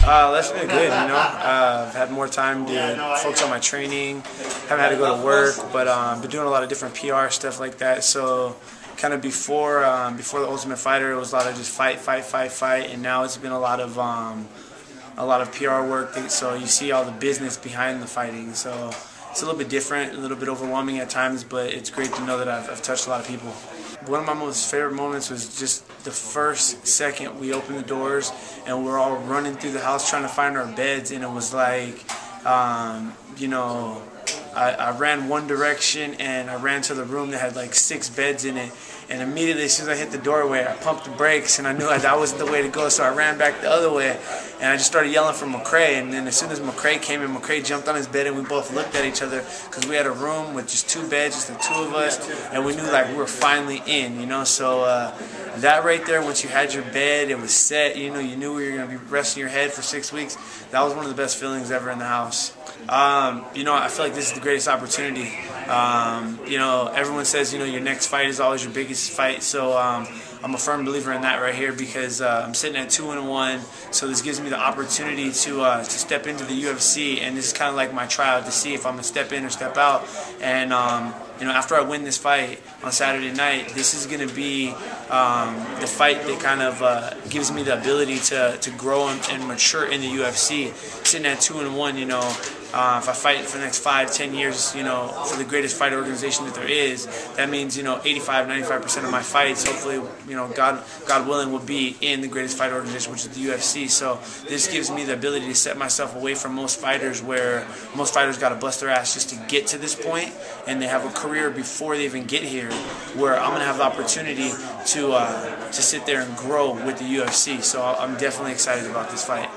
That's been good, you know. I've had more time to focus on my training. Haven't had to go to work, but been doing a lot of different PR stuff like that. So, kind of before the Ultimate Fighter, it was a lot of just fight, and now it's been a lot of PR work. So you see all the business behind the fighting. So it's a little bit different, a little bit overwhelming at times, but it's great to know that I've touched a lot of people. One of my most favorite moments was just the first second we opened the doors and we're all running through the house trying to find our beds, and it was like, you know, I ran one direction and I ran to the room that had like 6 beds in it, and immediately as soon as I hit the doorway I pumped the brakes and I knew that wasn't the way to go, so I ran back the other way and I just started yelling for McCray, and then as soon as McCray came in, McCray jumped on his bed and we both looked at each other because we had a room with just 2 beds, just the 2 of us, and we knew like we were finally in, you know. So that right there, once you had your bed, it was set, you know, you knew you were going to be resting your head for 6 weeks. That was one of the best feelings ever in the house. You know, I feel like this is the greatest opportunity. You know, everyone says, you know, your next fight is always your biggest fight. So I'm a firm believer in that right here because I'm sitting at 2-1. So this gives me the opportunity to step into the UFC, and this is kind of like my tryout to see if I'm gonna step in or step out. And you know, after I win this fight on Saturday night, this is going to be the fight that kind of gives me the ability to grow and mature in the UFC. Sitting at 2-1, you know, if I fight for the next 5-10 years, you know, for the greatest fight organization that there is, that means, you know, 85-95% of my fights, hopefully, you know, God willing, will be in the greatest fight organization, which is the UFC. So this gives me the ability to set myself away from most fighters, where most fighters got to bust their ass just to get to this point, and they have a career before they even get here, where I'm going to have the opportunity to sit there and grow with the UFC. So I'm definitely excited about this fight.